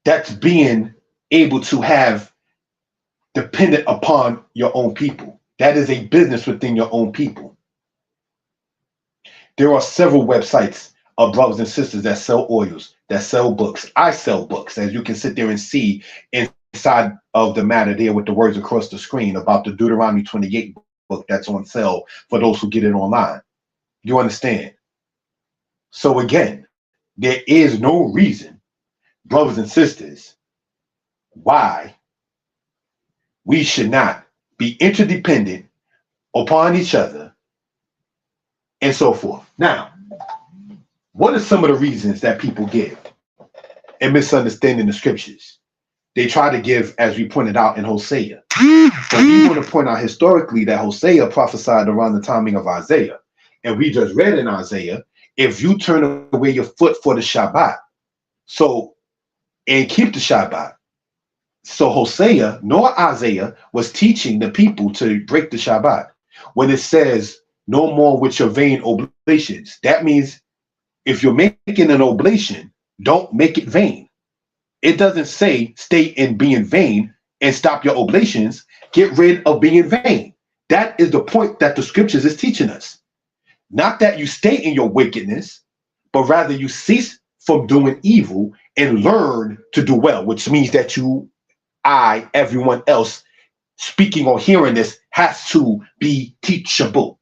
That's being able to have dependent upon your own people. That is a business within your own people. There are several websites of brothers and sisters that sell oils, that sell books. I sell books, as you can sit there and see inside of the matter there with the words across the screen about the Deuteronomy 28 book that's on sale for those who get it online. You understand? So again, there is no reason, brothers and sisters, why we should not be interdependent upon each other and so forth. Now, what are some of the reasons that people give in misunderstanding the scriptures? They try to give, as we pointed out in Hosea. But we want to point out historically that Hosea prophesied around the timing of Isaiah. And we just read in Isaiah, if you turn away your foot for the Shabbat, and keep the Shabbat. So Hosea nor Isaiah was teaching the people to break the Shabbat. When it says, no more with your vain oblations, that means if you're making an oblation, don't make it vain. It doesn't say stay in being vain and stop your oblations. Get rid of being vain. That is the point that the scriptures is teaching us. Not that you stay in your wickedness, but rather you cease from doing evil and learn to do well, which means that everyone else speaking or hearing this has to be teachable.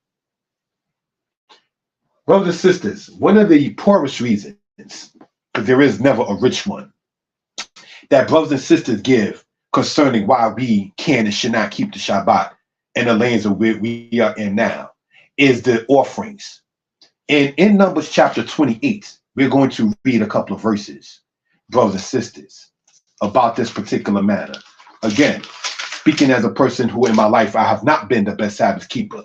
Brothers and sisters, one of the poorest reasons, because there is never a rich one, that brothers and sisters give concerning why we can and should not keep the Shabbat in the lands of where we are in now is the offerings. And in Numbers chapter 28, we're going to read a couple of verses, brothers and sisters, about this particular matter. Again, speaking as a person who in my life, I have not been the best Sabbath keeper.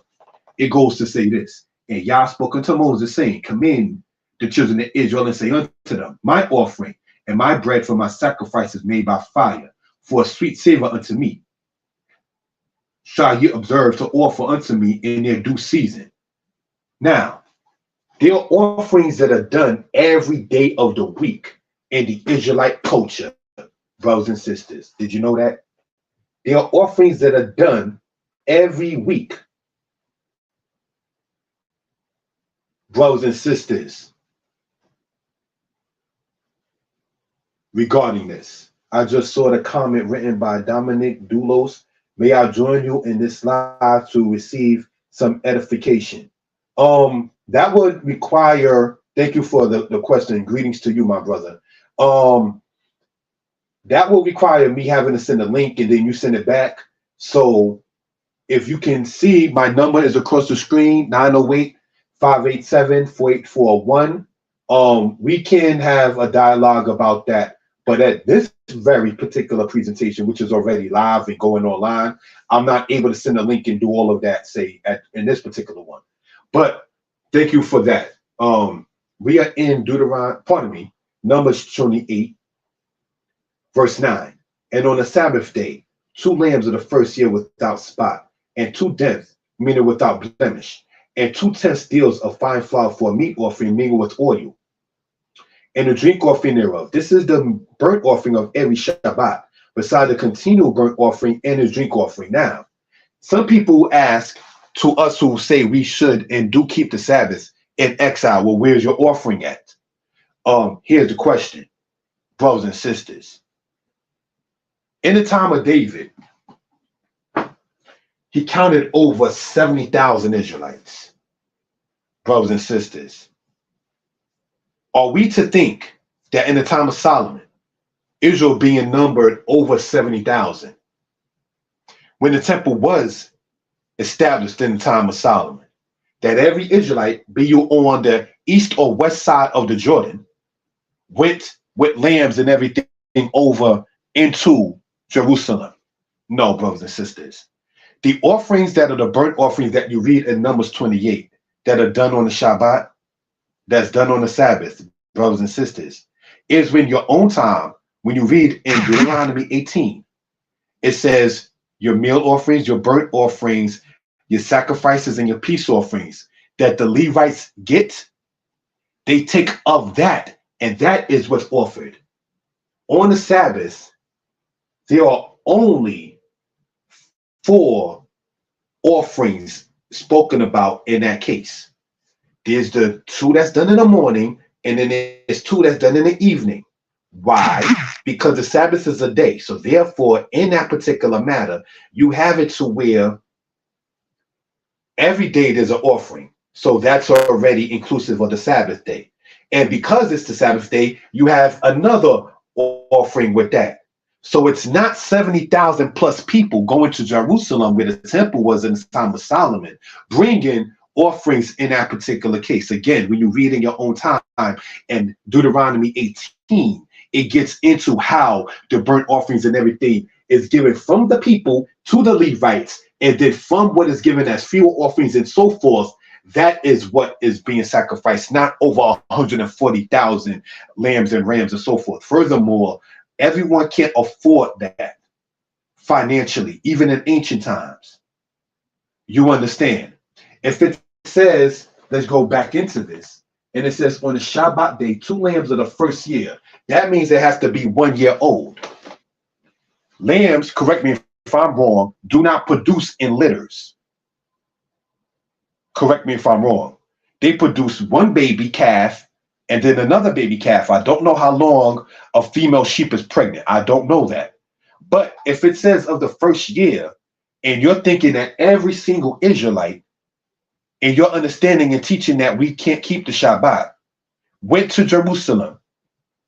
It goes to say this, and Yah spoke unto Moses, saying, command the children of Israel and say unto them, my offering and my bread for my sacrifices made by fire, for a sweet savor unto me, shall ye observe to offer unto me in their due season. Now, there are offerings that are done every day of the week in the Israelite culture, brothers and sisters. Did you know that? There are offerings that are done every week, brothers and sisters, regarding this. I just saw the comment written by Dominic Doulos. May I join you in this live to receive some edification? That would require, thank you for the question. Greetings to you, my brother. That will require me having to send a link and then you send it back. So if you can see, my number is across the screen, 908-587-4841. We can have a dialogue about that. But at this very particular presentation, which is already live and going online, I'm not able to send a link and do all of that, say, in this particular one. But thank you for that. We are in Numbers 28, verse 9. And on the Sabbath day, 2 lambs of the first year without spot, and 2 tenths, meaning without blemish, and 2/10 deals of fine flour for a meat offering mingled with oil, and the drink offering thereof. This is the burnt offering of every Shabbat, beside the continual burnt offering and the drink offering. Now, some people ask to us who say we should and do keep the Sabbath in exile, well, where's your offering at? Here's the question, brothers and sisters. In the time of David, he counted over 70,000 Israelites. Brothers and sisters, are we to think that in the time of Solomon, Israel being numbered over 70,000, when the temple was established in the time of Solomon, that every Israelite, be you on the east or west side of the Jordan, went with lambs and everything over into Jerusalem? No, brothers and sisters. The offerings that are the burnt offerings that you read in Numbers 28 that are done on the Shabbat, that's done on the Sabbath, brothers and sisters, is when your own time, when you read in Deuteronomy 18, it says your meal offerings, your burnt offerings, your sacrifices, and your peace offerings that the Levites get, they take of that, and that is what's offered. On the Sabbath, there are only 4 offerings spoken about in that case. There's the 2 that's done in the morning, and then there's 2 that's done in the evening. Why? Because the Sabbath is a day. So therefore, in that particular matter, you have it to where every day there's an offering. So that's already inclusive of the Sabbath day. And because it's the Sabbath day, you have another offering with that. So it's not 70,000 plus people going to Jerusalem where the temple was in the time of Solomon, bringing offerings in that particular case. Again, when you read in your own time and Deuteronomy 18, it gets into how the burnt offerings and everything is given from the people to the Levites, and then from what is given as fuel offerings and so forth, that is what is being sacrificed, not over 140,000 lambs and rams and so forth. Furthermore, everyone can't afford that financially, even in ancient times. You understand? If it says, let's go back into this, and it says on the Shabbat day, 2 lambs of the first year, that means it has to be 1 year old. Lambs, correct me if I'm wrong, do not produce in litters. Correct me if I'm wrong. They produce 1 baby calf and then another baby calf. I don't know how long a female sheep is pregnant. I don't know that. But if it says of the first year, and you're thinking that every single Israelite, and you're understanding and teaching that we can't keep the Shabbat, went to Jerusalem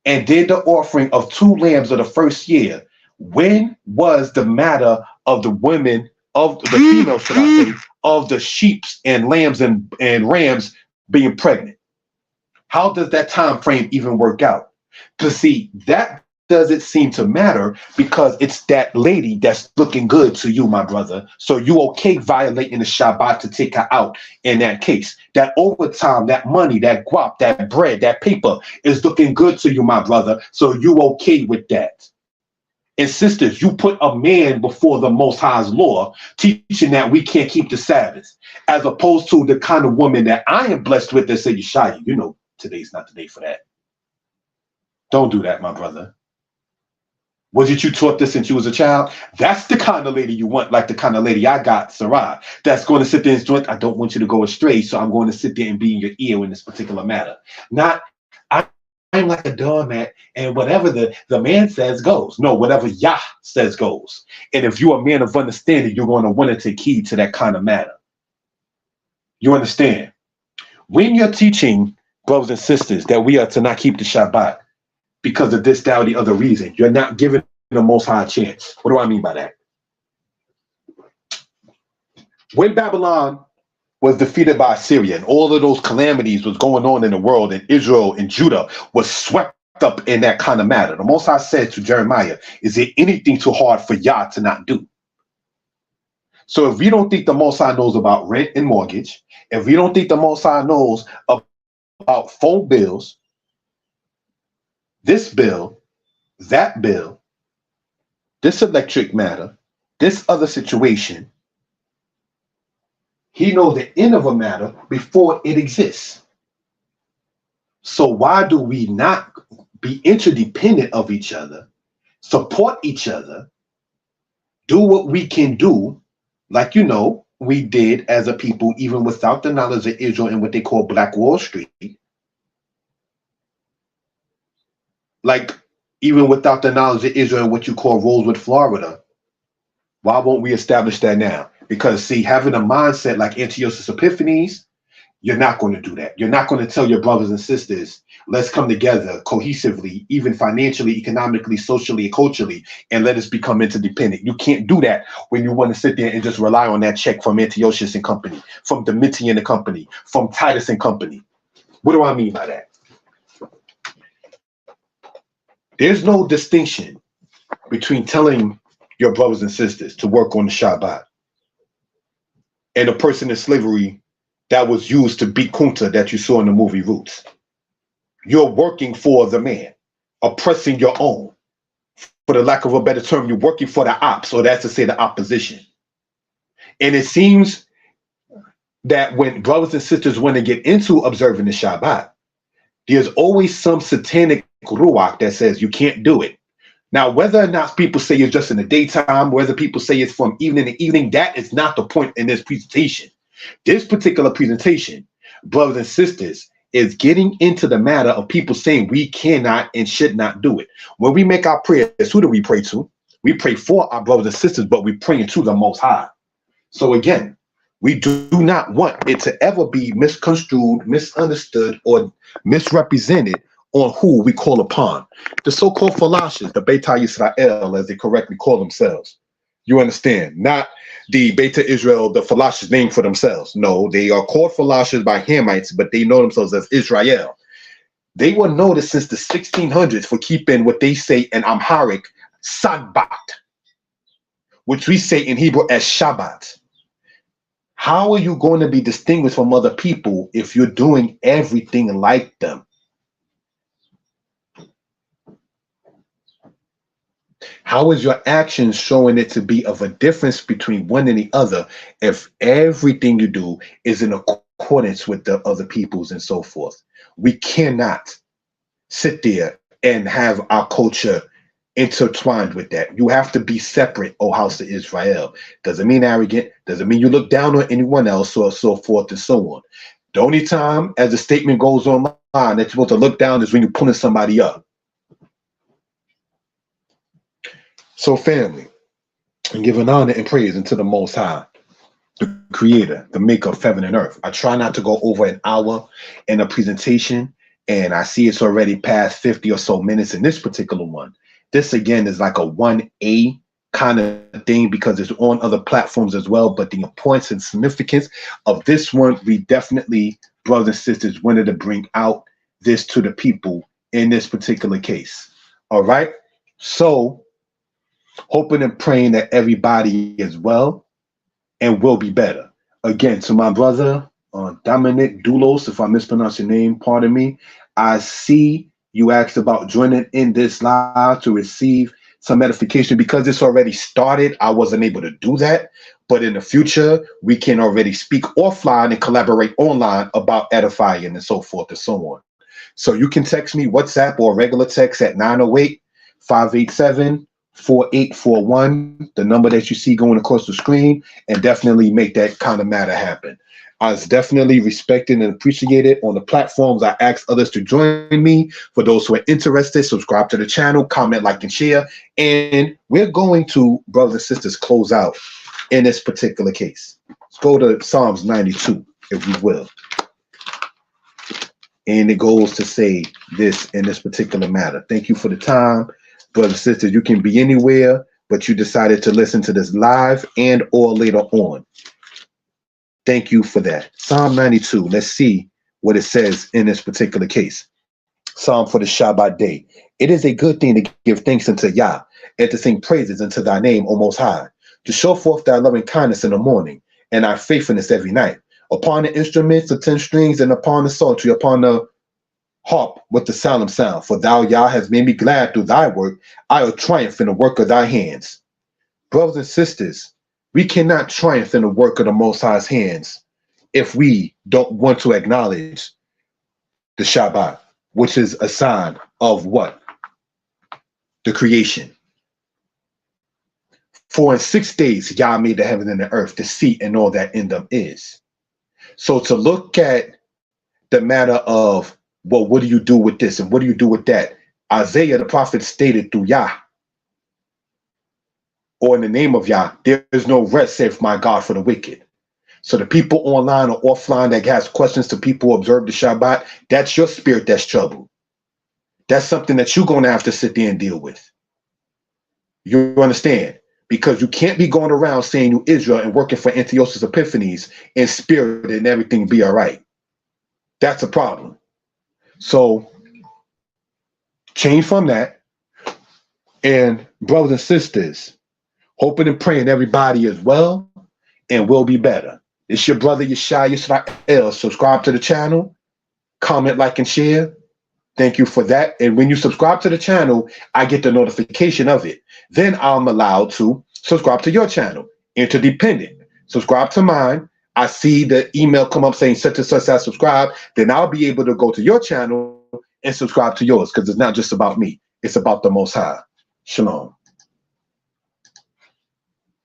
and did the offering of 2 lambs of the first year, when was the matter of the women, of the females, should I say, of the sheep and lambs and rams being pregnant? How does that time frame even work out? Because see, that doesn't seem to matter, because it's that lady that's looking good to you, my brother. So you okay violating the Shabbat to take her out in that case. That overtime, that money, that guap, that bread, that paper is looking good to you, my brother. So you okay with that. And sisters, you put a man before the Most High's law, teaching that we can't keep the Sabbath, as opposed to the kind of woman that I am blessed with that say, Yeshaya, you know, today's not the day for that. Don't do that, my brother. Wasn't you taught this since you was a child? That's the kind of lady you want, like the kind of lady I got, Sarah, that's going to sit there and join. I don't want you to go astray, so I'm going to sit there and be in your ear in this particular matter. Not, I like a doormat, and whatever the man says goes. No, whatever Yah says goes. And if you're a man of understanding, you're going to want to take heed to that kind of matter. You understand? When you're teaching brothers and sisters that we are to not keep the Shabbat because of this, that, or the other reason, you're not giving the Most High a chance. What do I mean by that? When Babylon was defeated by Assyria and all of those calamities was going on in the world, and Israel and Judah was swept up in that kind of matter, the Most High said to Jeremiah, is there anything too hard for Yah to not do? So if we don't think the Most High knows about rent and mortgage, if we don't think the Most High knows about phone bills, this bill, that bill, this electric matter, this other situation, he knows the end of a matter before it exists. So why do we not be interdependent of each other, support each other, do what we can do, like, we did as a people, even without the knowledge of Israel and what they call Black Wall Street, like even without the knowledge of Israel and what you call Rosewood, Florida. Why won't we establish that now? Because, see, having a mindset like Antiochus Epiphanes, you're not going to do that. You're not going to tell your brothers and sisters, let's come together cohesively, even financially, economically, socially, and culturally, and let us become interdependent. You can't do that when you want to sit there and just rely on that check from Antiochus and company, from Domitian and company, from Titus and company. What do I mean by that? There's no distinction between telling your brothers and sisters to work on the Shabbat and a person in slavery that was used to beat Kunta that you saw in the movie Roots. You're working for the man, oppressing your own. For the lack of a better term, you're working for the ops, or that's to say the opposition. And it seems that when brothers and sisters want to get into observing the Shabbat, there's always some satanic ruach that says you can't do it. Now, whether or not people say it's just in the daytime, whether people say it's from evening to evening, that is not the point in this presentation. This particular presentation, brothers and sisters, is getting into the matter of people saying we cannot and should not do it. When we make our prayers, who do we pray to? We pray for our brothers and sisters, but we pray to the Most High. So again, we do not want it to ever be misconstrued, misunderstood, or misrepresented on who we call upon. The so-called Falashas, the Beta Yisrael, as they correctly call themselves. You understand? Not the Beta Israel, the Falashas name for themselves. No, they are called Falashas by Hamites, but they know themselves as Israel. They were noticed since the 1600s for keeping what they say in Amharic, Sabbath, which we say in Hebrew as Shabbat. How are you going to be distinguished from other people if you're doing everything like them? How is your actions showing it to be of a difference between one and the other if everything you do is in accordance with the other peoples and so forth? We cannot sit there and have our culture intertwined with that. You have to be separate, O house of Israel. Doesn't mean arrogant, doesn't mean you look down on anyone else, or so forth and so on. The only time, as the statement goes online, that you're supposed to look down is when you're pulling somebody up. So family, and giving honor and praise unto the Most High, the Creator, the maker of heaven and earth. I try not to go over an hour in a presentation, and I see it's already past 50 or so minutes in this particular one. This again is like a 1A kind of thing because it's on other platforms as well, but the importance and significance of this one, we definitely, brothers and sisters, wanted to bring out this to the people in this particular case. All right, so hoping and praying that everybody is well and will be better. Again, to my brother, Dominic Doulos, if I mispronounce your name, pardon me. I see you asked about joining in this live to receive some edification. Because it's already started, I wasn't able to do that. But in the future, we can already speak offline and collaborate online about edifying and so forth and so on. So you can text me WhatsApp or regular text at 908-587-4841, the number that you see going across the screen, and definitely make that kind of matter happen. I definitely respect it and appreciate it. On the platforms, I ask others to join me. For those who are interested, subscribe to the channel, comment, like, and share. And we're going to, brothers and sisters, close out in this particular case. Let's go to Psalms 92, if we will. And it goes to say this in this particular matter. Thank you for the time. Brothers and sisters, you can be anywhere, but you decided to listen to this live and or later on. Thank you for that. Psalm 92. Let's see what it says in this particular case. Psalm for the Shabbat day. It is a good thing to give thanks unto Yah and to sing praises unto thy name, O Most High, to show forth thy loving kindness in the morning and thy faithfulness every night. Upon the instruments of 10 strings and upon the psaltery, upon the harp with the solemn sound. For thou, Yah, hast made me glad through thy work. I will triumph in the work of thy hands. Brothers and sisters, we cannot triumph in the work of the Most High's hands if we don't want to acknowledge the Shabbat, which is a sign of what? The creation. For in 6 days, Yah made the heaven and the earth, the sea and all that in them is. So to look at the matter of, well, what do you do with this and what do you do with that? Isaiah, the prophet, stated through Yah, or in the name of Yah, there is no rest, saith my God, for the wicked. So the people online or offline that has questions to people who observe the Shabbat, that's your spirit that's troubled. That's something that you're going to have to sit there and deal with. You understand? Because you can't be going around saying you Israel and working for Antiochus Epiphanes in spirit and everything be all right. That's a problem. So change from that. And brothers and sisters, hoping and praying everybody is well and will be better. It's your brother Yeshaya Israel. Subscribe to the channel, comment, like, and share. Thank you for that. And when you subscribe to the channel, I get the notification of it. Then I'm allowed to subscribe to your channel, interdependent. Subscribe to mine. I see the email come up saying such and such has subscribed. Then I'll be able to go to your channel and subscribe to yours, because it's not just about me. It's about the Most High. Shalom.